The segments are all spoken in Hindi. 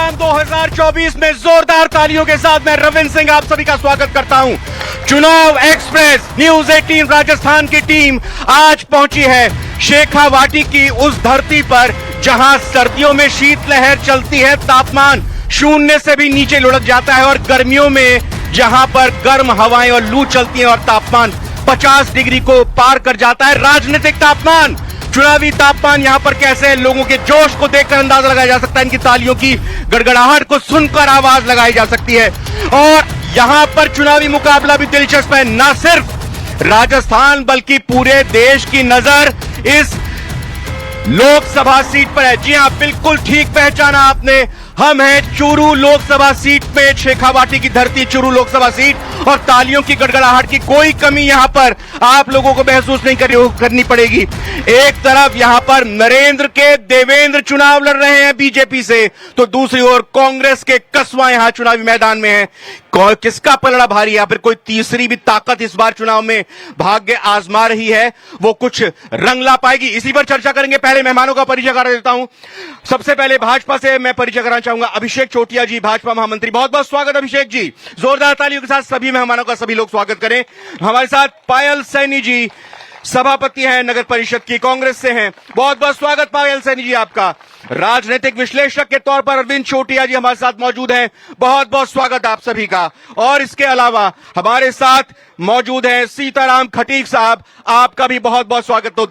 चुनाव 2024 में जोरदार तालियों के साथ मैं रविंद्र सिंह आप सभी का स्वागत करता हूं। चुनाव एक्सप्रेस न्यूज 18 राजस्थान की टीम आज पहुंची है शेखावाटी की उस धरती पर जहां सर्दियों में शीतलहर चलती है, तापमान शून्य से भी नीचे लुढ़क जाता है और गर्मियों में जहां पर गर्म हवाएं और लू चलती है और तापमान 50 डिग्री को पार कर जाता है। राजनीतिक तापमान, चुनावी तापमान यहां पर कैसे है, लोगों के जोश को देखकर अंदाजा लगाया जा सकता है, इनकी तालियों की गड़गड़ाहट को सुनकर आवाज लगाई जा सकती है। और यहां पर चुनावी मुकाबला भी दिलचस्प है, ना सिर्फ राजस्थान बल्कि पूरे देश की नजर इस लोकसभा सीट पर है। जी हां, बिल्कुल ठीक पहचाना आपने, हम हैं चूरू लोकसभा सीट पे, शेखावाटी की धरती चूरू लोकसभा सीट, और तालियों की गड़गड़ाहट की कोई कमी यहां पर आप लोगों को महसूस नहीं करनी पड़ेगी। एक तरफ यहां पर नरेंद्र के देवेंद्र चुनाव लड़ रहे हैं बीजेपी से, तो दूसरी ओर कांग्रेस के कसवा यहां चुनावी मैदान में है। किसका पलड़ा भारी है, या फिर कोई तीसरी भी ताकत इस बार चुनाव में भाग्य आजमा रही है, वो कुछ रंग ला पाएगी, इसी पर चर्चा करेंगे। पहले मेहमानों का परिचय करा देता हूं। सबसे पहले भाजपा से मैं परिचय कराना चाहूंगा अभिषेक चोटिया जी, भाजपा महामंत्री। बहुत बहुत स्वागत अभिषेक जी, जोरदार तालियों के साथ सभी मेहमानों का सभी लोग स्वागत करें। हमारे साथ पायल सैनी जी, सभापति हैं नगर परिषद की, कांग्रेस से हैं। बहुत बहुत स्वागत पायल सैनी जी आपका। राजनीतिक विश्लेषक के तौर पर अरविंद चोटिया जी हमारे साथ मौजूद हैं, बहुत बहुत स्वागत आप सभी का। और इसके अलावा हमारे साथ मौजूद हैं सीताराम खटीक साहब, आपका भी बहुत बहुत स्वागत।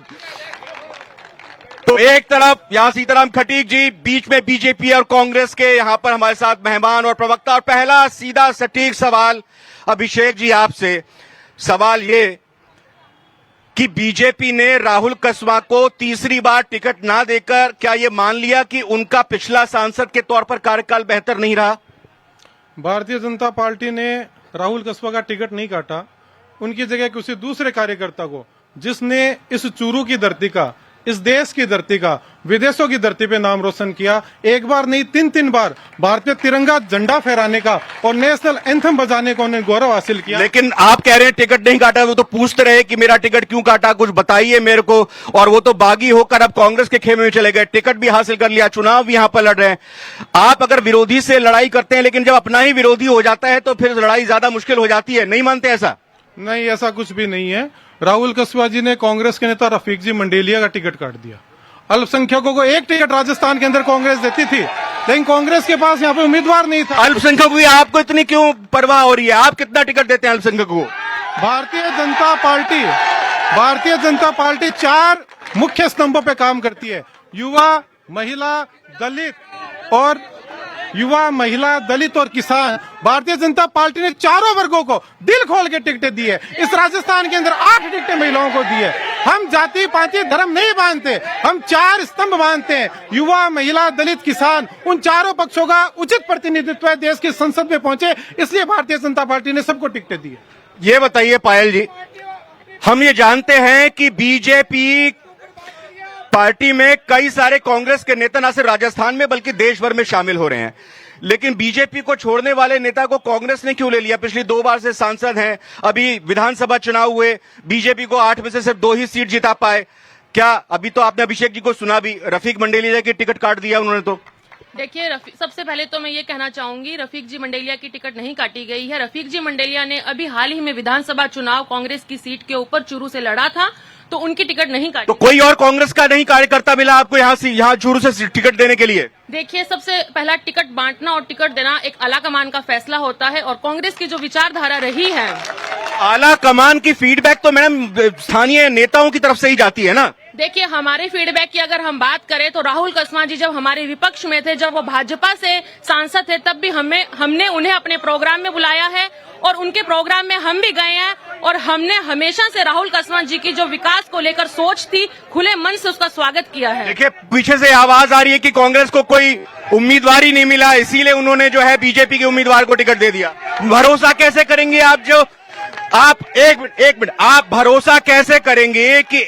तो एक तरफ यहां सीताराम खटीक जी, बीच में बीजेपी और कांग्रेस के यहां पर हमारे साथ मेहमान और प्रवक्ता। और पहला सीधा सटीक सवाल अभिषेक जी आपसे, सवाल ये कि बीजेपी ने राहुल कसवा को तीसरी बार टिकट ना देकर क्या ये मान लिया कि उनका पिछला सांसद के तौर पर कार्यकाल बेहतर नहीं रहा? भारतीय जनता पार्टी ने राहुल कसवा का टिकट नहीं काटा, उनकी जगह किसी दूसरे कार्यकर्ता को, जिसने इस चूरू की धरती का, इस देश की धरती का, विदेशों की धरती पे नाम रोशन किया, एक बार नहीं तीन बार भारतीय तिरंगा झंडा फहराने का और नेशनल एंथम बजाने का उन्हें गौरव हासिल किया। लेकिन आप कह रहे हैं टिकट नहीं काटा, वो तो पूछते रहे कि मेरा टिकट क्यों काटा, कुछ बताइए मेरे को। और वो तो बागी होकर अब कांग्रेस के खेमे में चले गए, टिकट भी हासिल कर लिया, चुनाव भी यहां पर लड़ रहे हैं। आप अगर विरोधी से लड़ाई करते हैं, लेकिन जब अपना ही विरोधी हो जाता है तो फिर लड़ाई ज्यादा मुश्किल हो जाती है, नहीं मानते ऐसा? नहीं, ऐसा कुछ भी नहीं है। राहुल कसवा जी ने कांग्रेस के नेता रफीक जी मंडेलिया का टिकट काट दिया। अल्पसंख्यकों को एक टिकट राजस्थान के अंदर कांग्रेस देती थी, लेकिन कांग्रेस के पास यहाँ पे उम्मीदवार नहीं था। अल्पसंख्यकों की आपको इतनी क्यों परवाह हो रही है? आप कितना टिकट देते हैं अल्पसंख्यकों को? भारतीय जनता पार्टी 4 मुख्य स्तंभों पे काम करती है, युवा, महिला, दलित और किसान। भारतीय जनता पार्टी ने चारों वर्गों को दिल खोल के टिकटें दी है। इस राजस्थान के अंदर 8 टिकटें महिलाओं को दी है। हम जाति पाति धर्म नहीं मानते, हम 4 स्तंभ मानते हैं, युवा, महिला, दलित, किसान। उन चारों पक्षों का उचित प्रतिनिधित्व देश की संसद में पहुंचे, इसलिए भारतीय जनता पार्टी ने सबको टिकटें दी है। ये बताइए पायल जी, हम ये जानते हैं कि बीजेपी पार्टी में कई सारे कांग्रेस के नेता ना सिर्फ राजस्थान में बल्कि देश भर में शामिल हो रहे हैं, लेकिन बीजेपी को छोड़ने वाले नेता को कांग्रेस ने क्यों ले लिया? पिछली 2 बार से सांसद हैं, अभी विधानसभा चुनाव हुए, बीजेपी को 8 में से सिर्फ 2 ही सीट जिता पाए। क्या अभी तो आपने अभिषेक जी को सुना भी, रफीक मंडेलिया की टिकट काट दिया उन्होंने। तो देखिए, सबसे पहले तो मैं ये कहना चाहूंगी, रफीक जी मंडेलिया की टिकट नहीं काटी गई है। रफीक जी मंडेलिया ने अभी हाल ही में विधानसभा चुनाव कांग्रेस की सीट के ऊपर चूरू से लड़ा था, तो उनकी टिकट नहीं काटी। तो कोई और कांग्रेस का नहीं कार्यकर्ता मिला आपको यहाँ चूरू से टिकट देने के लिए? देखिए, सबसे पहला टिकट बांटना और टिकट देना एक आला कमान का फैसला होता है, और कांग्रेस की जो विचारधारा रही है, आला कमान की फीडबैक तो मैडम स्थानीय नेताओं की तरफ से ही जाती है ना। देखिए, हमारे फीडबैक की अगर हम बात करें तो राहुल कसवा जी जब हमारे विपक्ष में थे, जब वो भाजपा से सांसद थे, तब भी हमने उन्हें अपने प्रोग्राम में बुलाया है और उनके प्रोग्राम में हम भी गए हैं, और हमने हमेशा से राहुल कसवा जी की जो विकास को लेकर सोच थी, खुले मन से उसका स्वागत किया है। देखिए, पीछे से आवाज आ रही है कि कांग्रेस को कोई उम्मीदवार ही नहीं मिला, इसीलिए उन्होंने जो है बीजेपी के उम्मीदवार को टिकट दे दिया। भरोसा कैसे करेंगे आप एक मिनट आप भरोसा कैसे करेंगे कि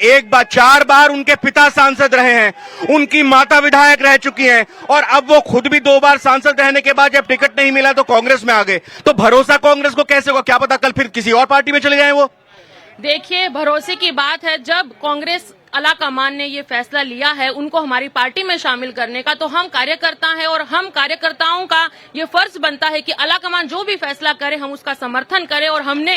4 बार उनके पिता सांसद रहे हैं, उनकी माता विधायक रह चुकी हैं, और अब वो खुद भी 2 बार सांसद रहने के बाद जब टिकट नहीं मिला तो कांग्रेस में आ गए, तो भरोसा कांग्रेस को कैसे होगा? क्या पता कल फिर किसी और पार्टी में चले जाएं वो। देखिए, भरोसे की बात है, जब कांग्रेस आलाकमान ने ये फैसला लिया है उनको हमारी पार्टी में शामिल करने का, तो हम कार्यकर्ता हैं और हम कार्यकर्ताओं का ये फर्ज बनता है कि आलाकमान जो भी फैसला करे हम उसका समर्थन करें। और हमने,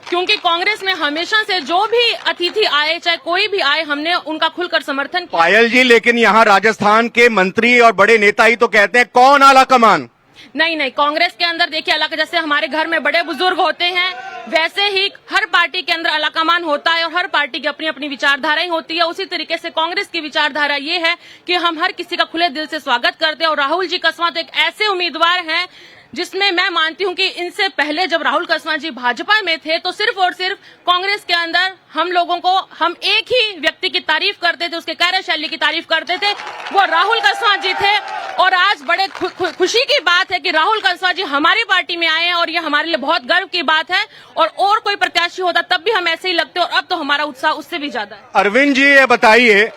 क्योंकि कांग्रेस में हमेशा से जो भी अतिथि आए चाहे कोई भी आए, हमने उनका खुलकर समर्थन किया। पायल जी, लेकिन यहाँ राजस्थान के मंत्री और बड़े नेता ही तो कहते हैं, कौन आलाकमान? नहीं, कांग्रेस के अंदर देखिए अलग, जैसे हमारे घर में बड़े बुजुर्ग होते हैं वैसे ही हर पार्टी के अंदर आलाकमान होता है और हर पार्टी की अपनी अपनी विचारधाराएं होती है। उसी तरीके से कांग्रेस की विचारधारा ये है कि हम हर किसी का खुले दिल से स्वागत करते हैं। और राहुल जी कसवा तो एक ऐसे उम्मीदवार हैं जिसमें मैं मानती हूं कि इनसे पहले जब राहुल कसवा जी भाजपा में थे तो सिर्फ और सिर्फ कांग्रेस के अंदर हम लोगों को, हम एक ही व्यक्ति की तारीफ करते थे, उसके कार्यशैली की तारीफ करते थे, वो राहुल कसवा जी थे। और आज बड़े खुशी की बात है कि राहुल कसवा जी हमारी पार्टी में आए हैं और ये हमारे लिए बहुत गर्व की बात है। और कोई प्रत्याशी होता तब भी हम ऐसे ही लगते और अब तो हमारा उत्साह उससे भी ज्यादा है। अरविंद जी, ये बताइए,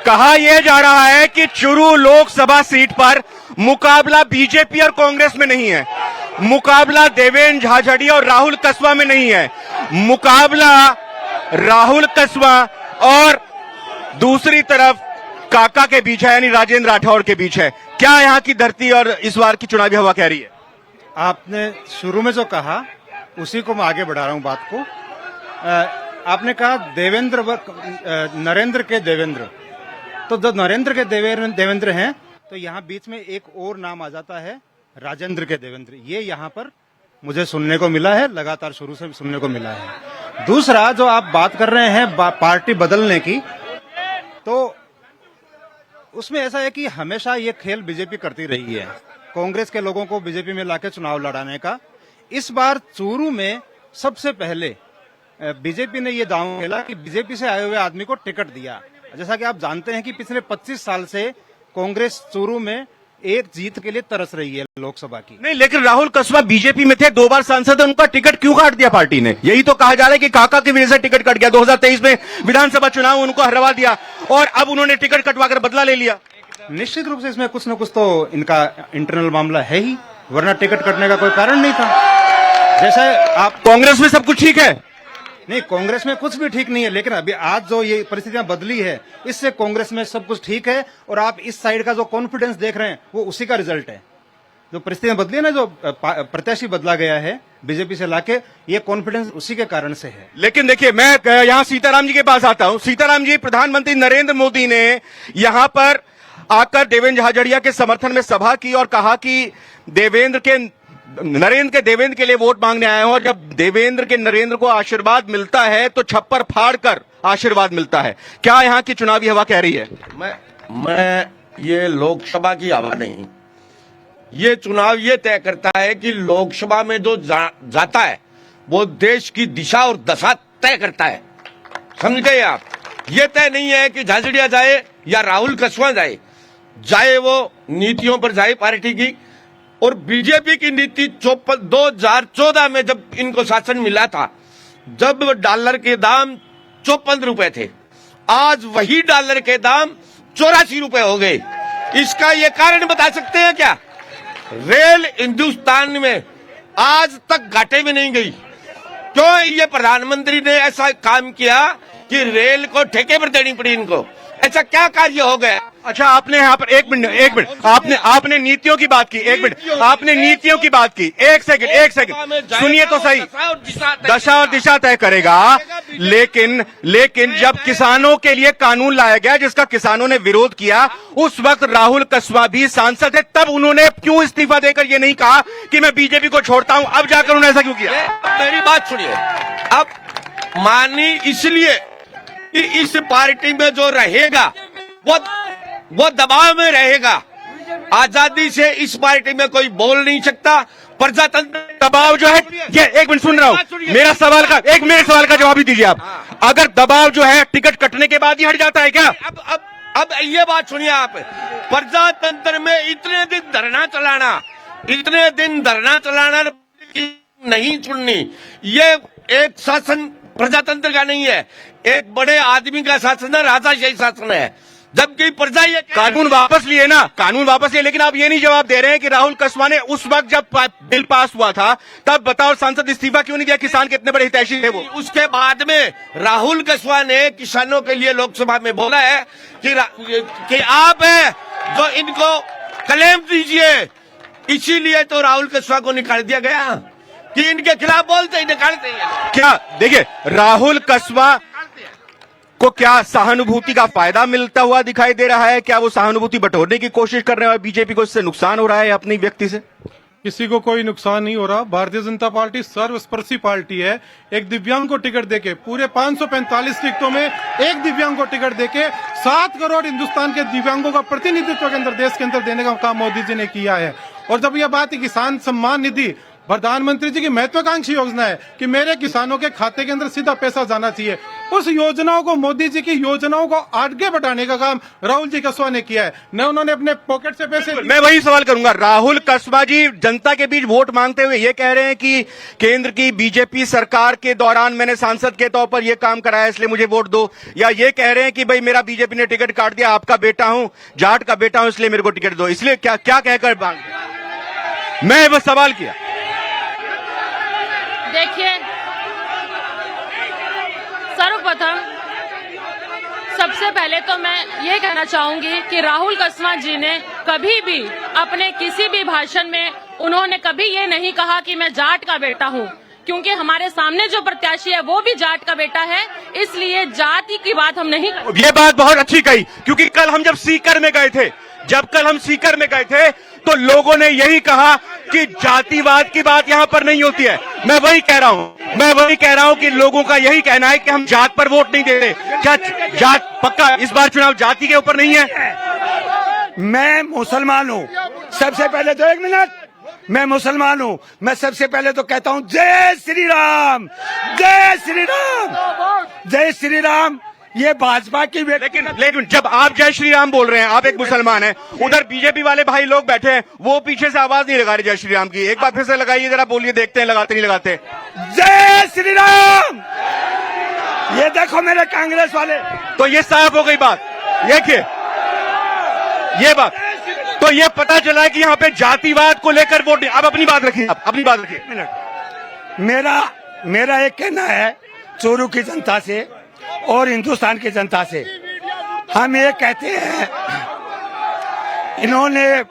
कहा यह जा रहा है कि चुरू लोकसभा सीट पर मुकाबला बीजेपी और कांग्रेस में नहीं है, मुकाबला देवेंद्र झाझड़िया और राहुल कसवा में नहीं है, मुकाबला राहुल कसवा और दूसरी तरफ काका के बीच है, यानी राजेंद्र राठौड़ के बीच है। क्या यहाँ की धरती और इस बार की चुनावी हवा कह रही है? आपने शुरू में जो कहा उसी को मैं आगे बढ़ा रहा हूं बात को। आपने कहा देवेंद्र व नरेंद्र के देवेंद्र, तो जो नरेंद्र के देवेंद्र हैं तो यहाँ बीच में एक और नाम आ जाता है राजेंद्र के देवेंद्र। ये यहाँ पर मुझे सुनने को मिला है, लगातार शुरू से सुनने को मिला है। दूसरा जो आप बात कर रहे हैं पार्टी बदलने की, तो उसमें ऐसा है कि हमेशा ये खेल बीजेपी करती रही है, कांग्रेस के लोगों को बीजेपी में लाके चुनाव लड़ाने का। इस बार चूरू में सबसे पहले बीजेपी ने ये दावा खेला कि बीजेपी से आए हुए आदमी को टिकट दिया। जैसा कि आप जानते हैं कि पिछले 25 साल से कांग्रेस चूरू में एक जीत के लिए तरस रही है लोकसभा की। नहीं, लेकिन राहुल कसवा बीजेपी में थे, 2 बार सांसद, उनका टिकट क्यों काट दिया पार्टी ने? यही तो कहा जा रहा है कि काका की वजह से टिकट कट गया। 2023 में विधानसभा चुनाव उनको हरवा दिया और अब उन्होंने टिकट कटवाकर बदला ले लिया। निश्चित रूप से इसमें कुछ न कुछ तो इनका इंटरनल मामला है ही, वरना टिकट कटने का कोई कारण नहीं था। जैसे आप, कांग्रेस में सब कुछ ठीक है? नहीं, कांग्रेस में कुछ भी ठीक नहीं है, लेकिन अभी आज जो ये परिस्थितियां बदली है इससे कांग्रेस में सब कुछ ठीक है। और आप इस साइड का जो कॉन्फिडेंस देख रहे हैं वो उसी का रिजल्ट है। जो परिस्थितियां बदली है ना, जो प्रत्याशी बदला गया है बीजेपी से लाके, ये कॉन्फिडेंस उसी के कारण से है। लेकिन देखिए, मैं यहाँ सीताराम जी के पास आता हूँ। सीताराम जी, प्रधानमंत्री नरेंद्र मोदी ने यहाँ पर आकर देवेंद्र झाझड़िया के समर्थन में सभा की और कहा कि नरेंद्र के देवेंद्र के लिए वोट मांगने आए हैं और जब देवेंद्र के नरेंद्र को आशीर्वाद मिलता है तो छप्पर फाड़ कर आशीर्वाद मिलता है। क्या यहाँ की चुनावी हवा कह रही है? मैं ये लोकसभा की हवा नहीं, ये चुनाव ये तय करता है कि लोकसभा में जो जाता है वो देश की दिशा और दशा तय करता है। समझ गए आप? ये तय नहीं है कि झाझड़िया जाए या राहुल कसवा जाए वो नीतियों पर जाए पार्टी की। और बीजेपी की नीति 2014 में जब इनको शासन मिला था, जब डॉलर के दाम 54 रुपए थे, आज वही डॉलर के दाम 84 रुपए हो गए। इसका ये कारण बता सकते हैं क्या? रेल हिंदुस्तान में आज तक घाटे में नहीं गई। क्यों? ये प्रधानमंत्री ने ऐसा काम किया कि रेल को ठेके पर देनी पड़ी इनको। ऐसा क्या कार्य हो गया? अच्छा, आपने यहाँ पर एक मिनट आपने नीतियों की बात की, एक मिनट आपने नीतियों की बात की, एक सेकंड सुनिए तो सही। दशा और दिशा तय करेगा, लेकिन जब किसानों के लिए कानून लाया गया जिसका किसानों ने विरोध किया, उस वक्त राहुल कसवा भी सांसद थे, तब उन्होंने क्यों इस्तीफा देकर ये नहीं कहा कि मैं बीजेपी को छोड़ता हूं? अब जाकर उन्होंने ऐसा क्यों किया? मेरी बात सुनिए। अब मानी इसलिए कि इस पार्टी में जो रहेगा वो दबाव में रहेगा। आजादी से इस पार्टी में कोई बोल नहीं सकता। प्रजातंत्र दबाव जो है, ये एक मिनट सुन रहा हूं, मेरे सवाल का जवाब ही दीजिए आप। अगर दबाव जो है टिकट कटने के बाद ही हट जाता है क्या? अब ये बात सुनिए आप। प्रजातंत्र में इतने दिन धरना चलाना नहीं सुननी, ये एक शासन प्रजातंत्र का नहीं है, एक बड़े आदमी का शासन है, राजाशाही शासन है। जबकि प्रजा ये कानून वापस लिए ना, कानून वापस लिए, लेकिन आप ये नहीं जवाब दे रहे हैं कि राहुल कसवा ने उस वक्त जब बिल पास हुआ था तब बताओ सांसद इस्तीफा क्यों नहीं दिया? किसान कितने बड़े हितैषी थे वो। उसके बाद में राहुल कसवा ने किसानों के लिए लोकसभा में बोला है कि आप है जो इनको क्लेम दीजिए, इसीलिए तो राहुल कसवा को निकाल दिया गया कि इनके खिलाफ बोलते ही निकालते हैं। क्या देखिए, राहुल कसवा को क्या सहानुभूति का फायदा मिलता हुआ दिखाई दे रहा है? क्या वो सहानुभूति बटोरने की कोशिश कर रहे हैं और बीजेपी को इससे नुकसान हो रहा है अपनी व्यक्ति से? किसी को कोई नुकसान नहीं हो रहा। भारतीय जनता पार्टी सर्वस्पर्शी पार्टी है। एक दिव्यांग को टिकट देके पूरे 545 टिकटों में एक दिव्यांग को टिकट देके 7 करोड़ हिंदुस्तान के दिव्यांगों का प्रतिनिधित्व के अंदर देश के अंदर देने का काम मोदी जी ने किया है। और जब यह बात है किसान सम्मान निधि, प्रधानमंत्री जी की महत्वाकांक्षी योजना है कि मेरे किसानों के खाते के अंदर सीधा पैसा जाना चाहिए। उस योजनाओं को, मोदी जी की योजनाओं को आगे बढ़ाने का काम राहुल जी कसवा ने किया है। न उन्होंने अपने पॉकेट से पैसे, मैं वही सवाल करूंगा। राहुल कसवा जी जनता के बीच वोट मांगते हुए ये कह रहे हैं कि केंद्र की बीजेपी सरकार के दौरान मैंने सांसद के तौर पर यह काम कराया इसलिए मुझे वोट दो, या ये कह रहे हैं कि भाई मेरा बीजेपी ने टिकट काट दिया, आपका बेटा हूं, जाट का बेटा हूं, इसलिए मेरे को टिकट दो, इसलिए क्या क्या कहकर मांग? मैं बस सवाल किया। देखिए, सर्वप्रथम सबसे पहले तो मैं ये कहना चाहूंगी कि राहुल कसवा जी ने कभी भी अपने किसी भी भाषण में उन्होंने कभी ये नहीं कहा कि मैं जाट का बेटा हूं, क्योंकि हमारे सामने जो प्रत्याशी है वो भी जाट का बेटा है, इसलिए जाति की बात हम नहीं करते। ये बात बहुत अच्छी कही, क्योंकि कल हम जब सीकर में गए थे, तो लोगों ने यही कहा कि जातिवाद की बात यहां पर नहीं होती है। मैं वही कह रहा हूं कि लोगों का यही कहना है कि हम जात पर वोट नहीं दे रहे। क्या जात पक्का इस बार चुनाव जाति के ऊपर नहीं है? मैं मुसलमान हूँ। सबसे पहले तो एक मिनट, मैं मुसलमान हूँ। मैं सबसे पहले तो कहता हूँ जय श्री राम, जय श्री राम, जय श्री राम। ये भाजपा की लेकिन जब आप जय श्री राम बोल रहे हैं, आप एक मुसलमान हैं, उधर बीजेपी वाले भाई लोग बैठे हैं, वो पीछे से आवाज नहीं लगा रहे जय श्री राम की। एक बार फिर से लगाइए जरा, बोलिए, देखते हैं लगाते नहीं लगाते। जय श्री राम। ये देखो मेरे कांग्रेस वाले, तो ये साफ हो गई बात। देखिए ये बात, तो ये पता चला है कि यहाँ पे जातिवाद को लेकर वोट नहीं। अब अपनी बात रखिए, आप अपनी बात रखिए। मेरा एक कहना है चोरू की जनता से और हिंदुस्तान की जनता से, हम ये कहते हैं, इन्होंने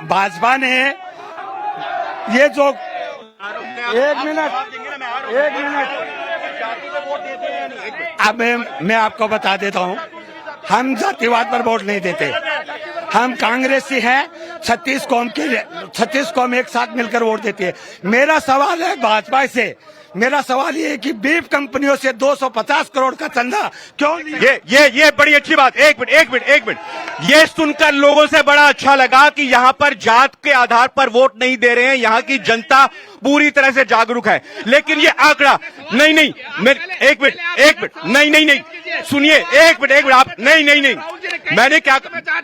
भाजपा ने ये जो एक मिनट अब मैं आपको बता देता हूँ, हम जातिवाद पर वोट नहीं देते। हम कांग्रेसी हैं, 36 कौम एक साथ मिलकर वोट देती है। मेरा सवाल है भाजपा से, मेरा सवाल ये है कि बीफ कंपनियों से 250 करोड़ का चंदा क्यों लिया? ये बड़ी अच्छी बात। एक मिनट, ये सुनकर लोगों से बड़ा अच्छा लगा कि यहाँ पर जात के आधार पर वोट नहीं दे रहे हैं, यहाँ की जनता पूरी तरह से जागरूक है। लेकिन ये आंकड़ा नहीं, एक मिनट, नहीं, सुनिए, एक मिनट, आप नहीं, मैंने क्या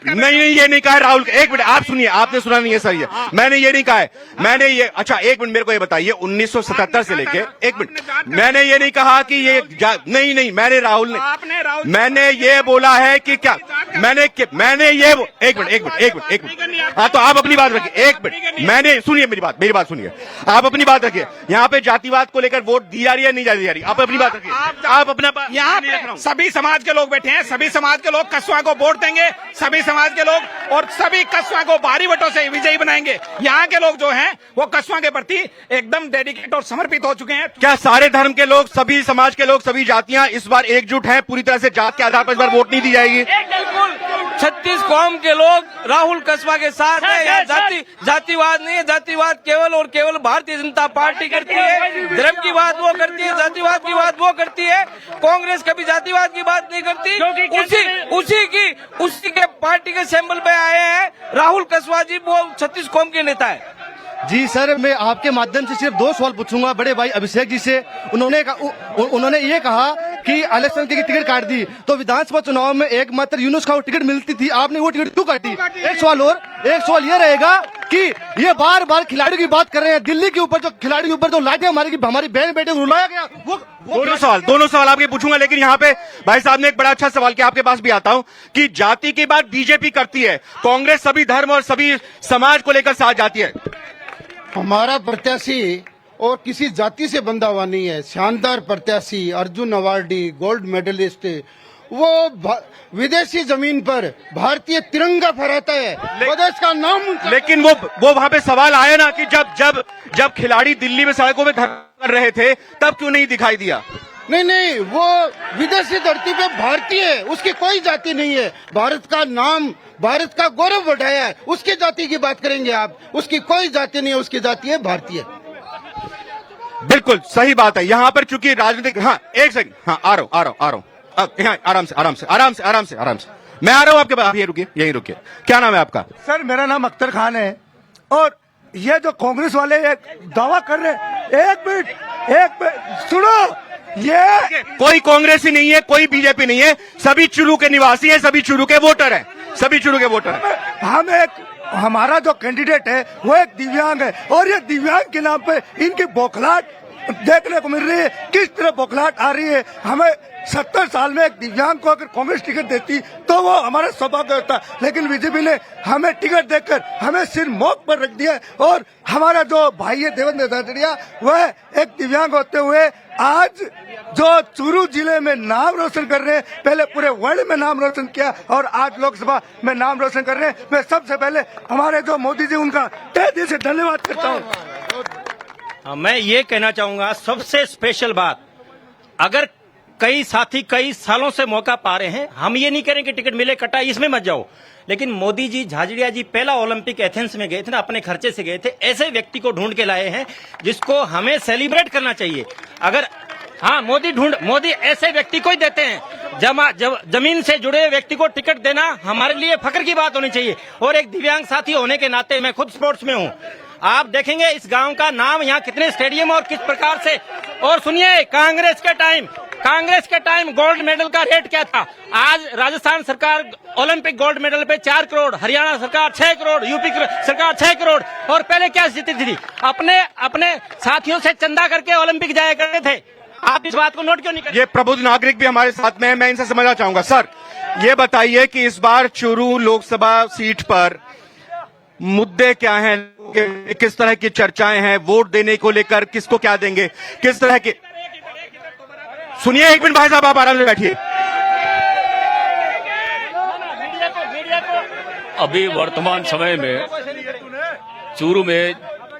नहीं, ये नहीं कहा राहुल। एक मिनट, आप सुनिए, आपने सुना नहीं है सर, ये मैंने ये नहीं कहा है। मैंने ये, अच्छा एक मिनट, मेरे को ये बताइए, 1977 से लेके, एक मिनट, मैंने ये नहीं कहा कि ये नहीं, मैंने ये बोला है कि क्या मैंने ये, एक मिनट, हाँ, तो आप अपनी बात रखिए। एक मिनट, मैंने, सुनिए मेरी बात सुनिए, आप अपनी बात रखिए। यहाँ पे जातिवाद को लेकर वोट दी जा रही है, नहीं जा रही? आप अपनी बात रखिए। आप अपना, यहाँ पे सभी समाज के लोग बैठे हैं, सभी समाज के लोग कसवा को वोट देंगे, सभी समाज के लोग, और सभी कसवा को भारी वोटों से विजयी बनाएंगे। यहाँ के लोग जो हैं वो कसवा के प्रति एकदम डेडिकेट और समर्पित हो चुके हैं। क्या सारे धर्म के लोग, सभी समाज के लोग, सभी जातियां इस बार एकजुट हैं पूरी तरह से? जात के आधार पर इस बार वोट नहीं दी जाएगी? 36 कौम के लोग राहुल कसवा के साथ है। यहाँ जातिवाद नहीं है, जातिवाद केवल और केवल भारतीय जनता पार्टी करती है। धर्म की बात वो करती है, जातिवाद की बात वो करती है। कांग्रेस कभी जातिवाद की बात नहीं करती। उसी के पार्टी के सैंपल पे आए हैं राहुल कसवा जी, वो 36 कौम के नेता है। जी सर, मैं आपके माध्यम से सिर्फ 2 सवाल पूछूंगा बड़े भाई अभिषेक जी से। उन्होंने ये कहा कि इलेक्शन की टिकट काट दी, तो विधानसभा चुनाव में एकमात्र यूनुस खान को टिकट मिलती थी, आपने वो टिकट क्यों काटी? एक सवाल ये रहेगा कि ये बार बार खिलाड़ियों की बात कर रहे हैं। दिल्ली के ऊपर जो खिलाड़ी के ऊपर जो लाठियां मारी गई, हमारी बहन बेटे को रुलाया गया, वो दोनों सवाल आपके पूछूंगा, लेकिन यहाँ पे भाई साहब ने एक बड़ा अच्छा सवाल किया, आपके पास भी आता हूं कि जाति की बात बीजेपी करती है, कांग्रेस सभी धर्म और सभी समाज को लेकर साथ जाती है। हमारा प्रत्याशी और किसी जाति से बंधा हुआ नहीं है, शानदार प्रत्याशी, अर्जुन अवार्डी, गोल्ड मेडलिस्ट, वो विदेशी जमीन पर भारतीय तिरंगा फहराता है, प्रदेश का नाम। लेकिन वो वहां पे सवाल आया ना कि जब खिलाड़ी दिल्ली में सड़कों में धरना कर रहे थे तब क्यों नहीं दिखाई दिया? नहीं, वो विदेशी धरती पे भारतीय है, उसकी कोई जाति नहीं है, भारत का नाम, भारत का गौरव बढ़ाया है, उसकी जाति की बात करेंगे आप? उसकी कोई जाति नहीं है, उसकी जाति है भारतीय। बिल्कुल सही बात है। यहाँ पर चूंकि राजनीतिक, हाँ एक सेकंड, हाँ आ रहा हूँ यहाँ, आराम से मैं आ रहा हूँ आपके पास, यही रुकिए। क्या नाम है आपका? सर मेरा नाम अख्तर खान है। और ये जो कांग्रेस वाले एक दावा कर रहे हैं, एक मिनट सुनो, ये कोई कांग्रेसी नहीं है, कोई बीजेपी नहीं है, सभी चुरू के निवासी हैं, सभी चुरू के वोटर हैं, सभी चुरू के वोटर हैं। हमारा जो कैंडिडेट है वो एक दिव्यांग है, और ये दिव्यांग के नाम पे इनकी बौखलाहट देखने को मिल रही है। किस तरह बौखलाहट आ रही है? हमें 70 साल में एक दिव्यांग को अगर कांग्रेस टिकट देती तो वो हमारा सौभाग्य होता, लेकिन बीजेपी ने हमें टिकट देकर हमें सिर मौत पर रख दिया। और हमारा जो भाई है देवेंद्र झाझड़िया, वह एक दिव्यांग होते हुए आज जो चूरू जिले में नाम रोशन कर रहे हैं, पहले पूरे वर्ल्ड में नाम रोशन किया और आज लोकसभा में नाम रोशन कर रहे हैं। मैं सबसे पहले हमारे जो मोदी जी, उनका तहे दिल से धन्यवाद करता हूँ। मैं ये कहना चाहूंगा, सबसे स्पेशल बात, अगर कई साथी कई सालों से मौका पा रहे हैं, हम ये नहीं करें कि टिकट मिले कटा, इसमें मत जाओ, लेकिन मोदी जी, झाझड़िया जी पहला ओलंपिक एथेंस में गए थे ना, अपने खर्चे से गए थे, ऐसे व्यक्ति को ढूंढ के लाए हैं जिसको हमें सेलिब्रेट करना चाहिए। अगर हाँ, मोदी ऐसे व्यक्ति को ही देते हैं। जमीन से जुड़े व्यक्ति को टिकट देना हमारे लिए फख्र की बात होनी चाहिए। और एक दिव्यांग साथी होने के नाते, मैं खुद स्पोर्ट्स में हूँ, आप देखेंगे इस गांव का नाम, यहाँ कितने स्टेडियम और किस प्रकार से। और सुनिए, कांग्रेस के टाइम गोल्ड मेडल का रेट क्या था? आज राजस्थान सरकार ओलंपिक गोल्ड मेडल पे 4 करोड़, हरियाणा सरकार 6 करोड़, यूपी सरकार 6 करोड़। और पहले क्या स्थिति थी? अपने साथियों से चंदा करके ओलंपिक जाया करते थे। आप इस बात को नोट क्यों नहीं करते? ये प्रबुद्ध नागरिक भी हमारे साथ में है, मैं इनसे समझना चाहूंगा। सर ये बताइए कि इस बार चूरू लोकसभा सीट पर मुद्दे क्या हैं, किस तरह की चर्चाएं हैं, वोट देने को लेकर किसको क्या देंगे, किस तरह के? सुनिए एक मिनट भाई साहब, आप आराम से बैठिए। अभी वर्तमान समय में चूरू में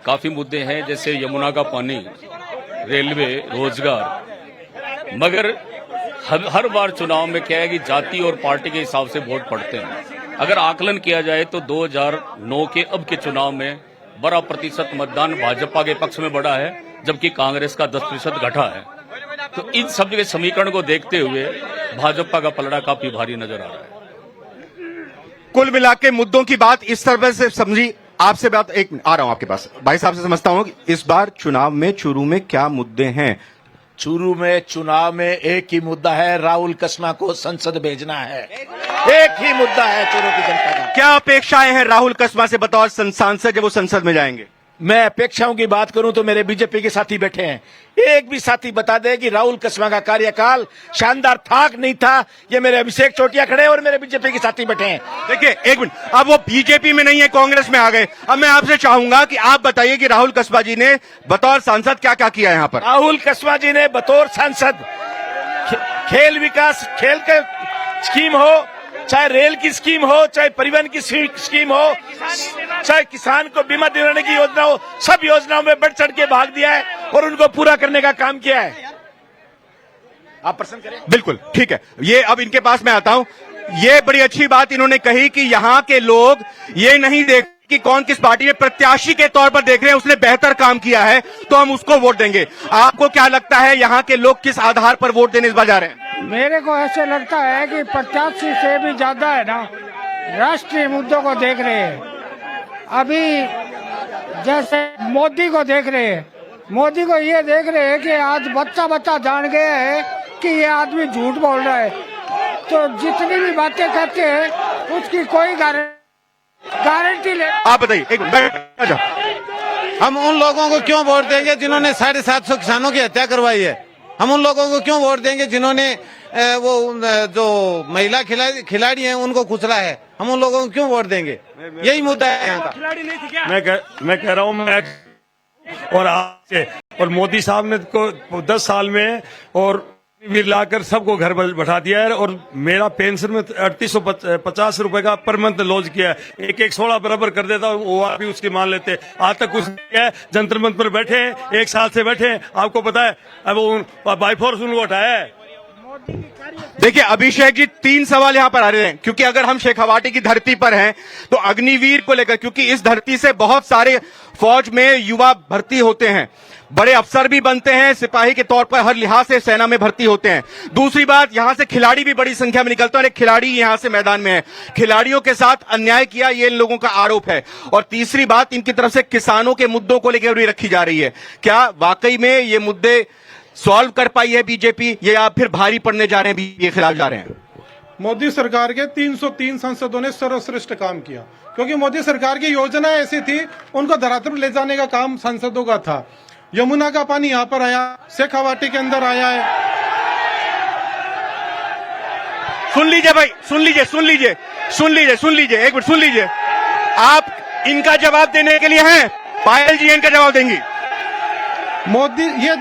काफी मुद्दे हैं, जैसे यमुना का पानी, रेलवे, रोजगार। मगर हर बार चुनाव में क्या है कि जाति और पार्टी के हिसाब से वोट पड़ते हैं। अगर आकलन किया जाए तो 2009 के अब के चुनाव में बड़ा प्रतिशत मतदान भाजपा के पक्ष में बढ़ा है, जबकि कांग्रेस का 10% घटा है। तो इन सब के समीकरण को देखते हुए भाजपा का पलड़ा काफी भारी नजर आ रहा है। कुल मिला के मुद्दों की बात इस तरह से समझी। आपसे बात, एक मिनट आ रहा हूं आपके पास, भाई साहब से समझता हूं कि इस बार चुनाव में चूरू में क्या मुद्दे हैं। चूरू में चुनाव में एक ही मुद्दा है, राहुल कस्मा को संसद भेजना है। एक ही मुद्दा है चूरू की जनता का। क्या अपेक्षाएं हैं राहुल कस्मा से बतौर सांसद जब वो संसद में जाएंगे? मैं अपेक्षाओं की बात करूं तो मेरे बीजेपी के साथी बैठे हैं, एक भी साथी बता दे कि राहुल कस्मा का कार्यकाल शानदार था कि नहीं था। ये मेरे अभिषेक चोटिया खड़े और मेरे बीजेपी के साथी बैठे हैं। देखिए एक मिनट, अब वो बीजेपी में नहीं है, कांग्रेस में आ गए। अब मैं आपसे चाहूंगा कि आप बताइए कि राहुल कस्मा जी ने बतौर सांसद क्या क्या किया यहाँ पर? राहुल कस्मा जी ने बतौर सांसद खेल विकास, खेल के स्कीम हो, चाहे रेल की स्कीम हो, चाहे परिवहन की स्कीम हो, चाहे किसान को बीमा दिलाने की योजना हो, सब योजनाओं में बढ़ चढ़ के भाग दिया है और उनको पूरा करने का काम किया है। आप प्रसन्न करें। बिल्कुल ठीक है। ये अब इनके पास मैं आता हूं। ये बड़ी अच्छी बात इन्होंने कही कि यहाँ के लोग ये नहीं देख कि कौन किस पार्टी में प्रत्याशी के तौर पर देख रहे हैं, उसने बेहतर काम किया है तो हम उसको वोट देंगे। आपको क्या लगता है यहाँ के लोग किस आधार पर वोट देने इस बार जा रहे हैं? मेरे को ऐसे लगता है कि प्रत्याशी से भी ज्यादा है ना, राष्ट्रीय मुद्दों को देख रहे हैं। अभी जैसे मोदी को देख रहे हैं, मोदी को ये देख रहे हैं कि आज बच्चा जान गया है कि ये आदमी झूठ बोल रहा है, तो जितनी भी बातें कहते हैं उसकी कोई गारंटी गारंटी ले। आप बताइए, एक मिनट अच्छा। हम उन लोगों को क्यों वोट देंगे जिन्होंने 750 किसानों की हत्या करवाई है? हम उन लोगों को क्यों वोट देंगे जिन्होंने वो जो महिला खिलाड़ी हैं उनको कुचला है? हम उन लोगों को क्यों वोट देंगे? यही मुद्दा है यहाँ का। मैं कह रहा हूँ मैं और आज से और मोदी साहब ने को 10 साल में और भी लाकर सबको घर बैठा दिया है और मेरा पेंशन में 3850 रुपए का पर मंथ लॉन्च किया है। एक 16 बराबर कर देता हूँ, वो आप भी उसकी मान लेते। आज तक कुछ नहीं है, जंतर मंतर पर बैठे हैं, 1 साल से बैठे हैं। आपको पता है अब बाई फोर्स उनको हटाया है। देखिए अभिषेक जी, 3 सवाल यहां पर आ रहे हैं, क्योंकि अगर हम शेखावाटी की धरती पर हैं तो अग्निवीर को लेकर, क्योंकि इस धरती से बहुत सारे फौज में युवा भर्ती होते हैं, बड़े अफसर भी बनते हैं, सिपाही के तौर पर हर लिहाज से सेना में भर्ती होते हैं। दूसरी बात, यहां से खिलाड़ी भी बड़ी संख्या में निकलते हैं और एक खिलाड़ी यहां से मैदान में है। खिलाड़ियों के साथ अन्याय किया, ये इन लोगों का आरोप है। और तीसरी बात, इनकी तरफ से किसानों के मुद्दों को लेकर भी रखी जा रही है। क्या वाकई में ये मुद्दे सॉल्व कर पाई है बीजेपी, या फिर भारी पड़ने जा रहे हैं, बीजेपी के खिलाफ जा रहे हैं? मोदी सरकार के 303 सांसदों ने सर्वश्रेष्ठ काम किया, क्योंकि मोदी सरकार की योजना ऐसी थी, उनको धरातल पर ले जाने का काम सांसदों का था। यमुना का पानी यहाँ पर आया, शेखावाटी के अंदर आया है। सुन लीजिए भाई, सुन लीजिए, एक मिनट सुन लीजिए। आप इनका जवाब देने के लिए हैं, पायल जी इनका जवाब देंगी। मोदी, ये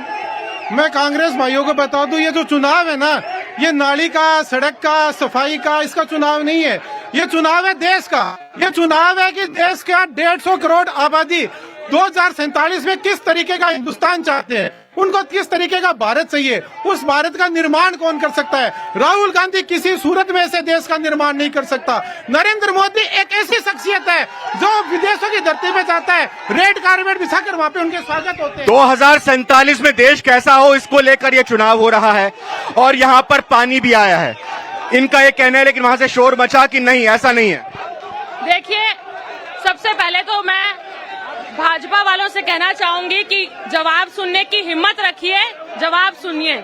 मैं कांग्रेस भाइयों को बता दूं, ये जो चुनाव है ना, ये नाली का, सड़क का, सफाई का, इसका चुनाव नहीं है। ये चुनाव है देश का। ये चुनाव है कि देश का 150 करोड़ आबादी 2047 में किस तरीके का हिंदुस्तान चाहते हैं, उनको किस तरीके का भारत चाहिए, उस भारत का निर्माण कौन कर सकता है? राहुल गांधी किसी सूरत में ऐसे देश का निर्माण नहीं कर सकता। नरेंद्र मोदी एक ऐसी शख्सियत है जो विदेशों की धरती पे जाता है, रेड कारपेट बिछाकर वहां पे उनके स्वागत होते हैं। 2047 में देश कैसा हो, इसको लेकर यह चुनाव हो रहा है और यहां पर पानी भी आया है, इनका ये कहना है। लेकिन वहां से शोर मचा कि नहीं, ऐसा नहीं है। देखिए, सबसे पहले तो मैं भाजपा वालों से कहना चाहूंगी कि जवाब सुनने की हिम्मत रखिए, जवाब सुनिए।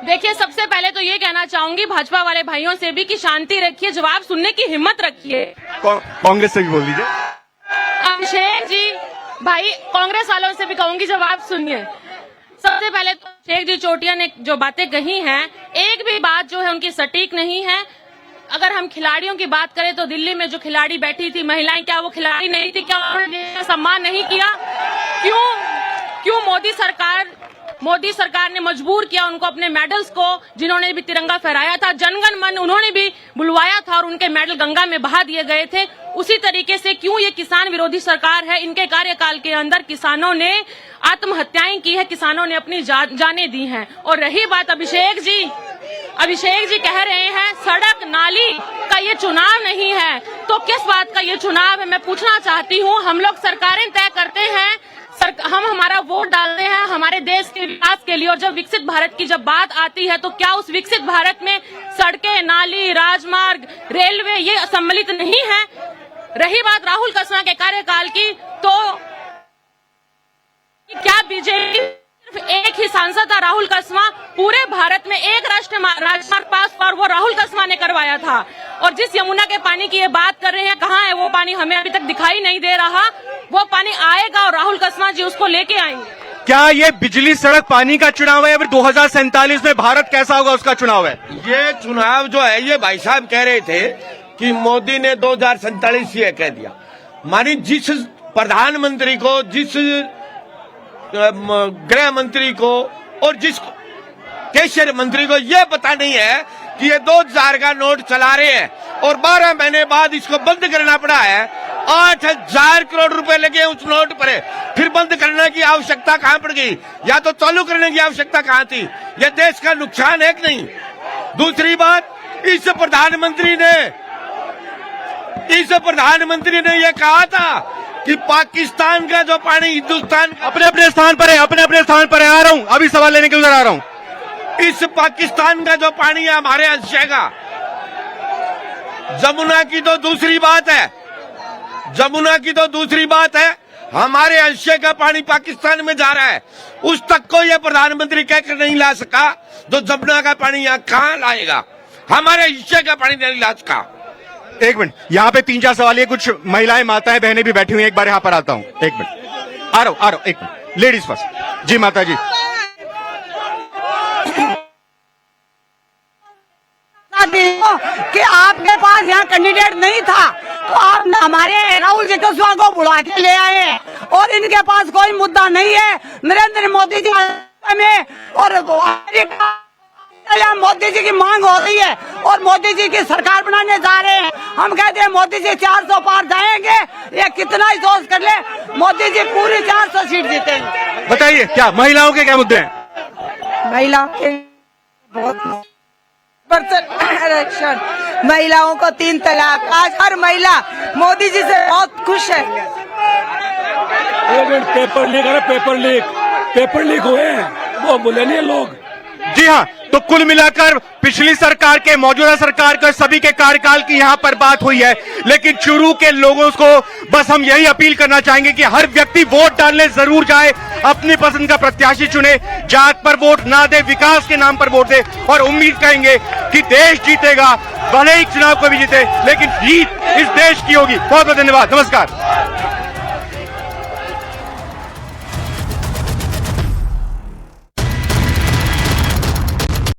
देखिए, सबसे पहले तो ये कहना चाहूंगी भाजपा वाले भाइयों से भी कि शांति रखिए, जवाब सुनने की हिम्मत रखिए। कांग्रेस से भी बोल दीजिए। अभिषेक जी, भाई कांग्रेस वालों से भी कहूंगी जवाब सुनिए। सबसे पहले तो अभिषेक जी चोटिया ने जो बातें कही हैं, एक भी बात जो है उनकी सटीक नहीं है। अगर हम खिलाड़ियों की बात करें तो दिल्ली में जो खिलाड़ी बैठी थी महिलाएं, क्या वो खिलाड़ी नहीं थी? क्या उन्होंने देश का सम्मान नहीं किया? क्यों मोदी सरकार ने मजबूर किया उनको अपने मेडल्स को, जिन्होंने भी तिरंगा फहराया था, जनगण मन उन्होंने भी बुलवाया था और उनके मेडल गंगा में बहा दिए गए थे। उसी तरीके से क्यों ये किसान विरोधी सरकार है, इनके कार्यकाल के अंदर किसानों ने आत्महत्याएं की है, किसानों ने अपनी जानें दी हैं। और रही बात अभिषेक जी कह रहे हैं सड़क नाली का ये चुनाव नहीं है, तो किस बात का ये चुनाव है? मैं पूछना चाहती हूँ। हम लोग सरकारें तय करते हैं, हम हमारा वोट डालते हैं हमारे देश के विकास के लिए, और जब विकसित भारत की जब बात आती है तो क्या उस विकसित भारत में सड़कें, नाली, राजमार्ग, रेलवे ये सम्मिलित नहीं है? रही बात राहुल कसवा के कार्यकाल की, तो क्या बीजेपी सिर्फ एक ही सांसद था राहुल कसवा? पूरे भारत में एक राष्ट्रीय राजमार्ग पास पर वो राहुल कसवा ने करवाया था। और जिस यमुना के पानी की ये बात कर रहे हैं, कहाँ है वो पानी? हमें अभी तक दिखाई नहीं दे रहा। वो पानी आएगा और राहुल कसवा जी उसको लेके आएंगे। क्या ये बिजली सड़क पानी का चुनाव है या फिर 2047 में भारत कैसा होगा उसका चुनाव है? ये चुनाव जो है, ये भाई साहब कह रहे थे कि मोदी ने 2047 ये कह दिया। मानी जिस प्रधानमंत्री को, जिस गृह मंत्री को और जिस कैशियर मंत्री को ये पता नहीं है कि ये 2000 का नोट चला रहे हैं और 12 महीने बाद इसको बंद करना पड़ा है। 8000 करोड़ रुपए लगे उस नोट पर, फिर बंद करने की आवश्यकता कहां पड़ गई? या तो चालू करने की आवश्यकता कहां थी? यह देश का नुकसान है कि नहीं? दूसरी बात, इस प्रधानमंत्री ने यह कहा था कि पाकिस्तान का जो पानी हिंदुस्तान अपने स्थान पर है, आ रहा हूं, अभी सवाल लेने के लिए उधर आ रहा हूं। इस पाकिस्तान का जो पानी है हमारे अंशय का। जमुना की तो दूसरी बात है, हमारे अंशय का पानी पाकिस्तान में जा रहा है, उस तक को यह प्रधानमंत्री कहकर नहीं ला सका। तो जमुना का पानी यहाँ कहां लाएगा? हमारे हिस्से का पानी नहीं ला सका। एक मिनट, यहाँ पे 3-4 सवाल है, कुछ महिलाएं माताएं बहनें भी बैठी हुई हैं, एक बार यहाँ पर आता हूँ। एक मिनट, आ रहा हूँ, एक मिनट, लेडीज फर्स्ट। जी माता जी। कि आपके पास यहाँ कैंडिडेट नहीं था तो आप हमारे राहुल जी कस्वा को बुला के ले आए, और इनके पास कोई मुद्दा नहीं है नरेंद्र मोदी जी में, और मोदी जी की मांग हो रही है और मोदी जी की सरकार बनाने जा रहे हैं। हम कहते हैं मोदी जी 400 पार जाएंगे, ये कितना ही सोच कर ले, मोदी जी पूरी 400 सीट जीतेंगे। बताइए क्या महिलाओं के क्या मुद्दे हैं? महिलाओं के बहुत आरक्षण, महिलाओं को 3 तलाक, आज हर महिला मोदी जी से बहुत खुश है। पेपर लीक हुए हैं, वो बोले नहीं लोग। जी हाँ, तो कुल मिलाकर पिछली सरकार के, मौजूदा सरकार के, सभी के कार्यकाल की यहाँ पर बात हुई है, लेकिन चूरू के लोगों को बस हम यही अपील करना चाहेंगे कि हर व्यक्ति वोट डालने जरूर जाए, अपनी पसंद का प्रत्याशी चुने, जात पर वोट ना दे, विकास के नाम पर वोट दे, और उम्मीद करेंगे कि देश जीतेगा, भले ही चुनाव को भी जीते, लेकिन जीत इस देश की होगी। बहुत बहुत धन्यवाद, नमस्कार।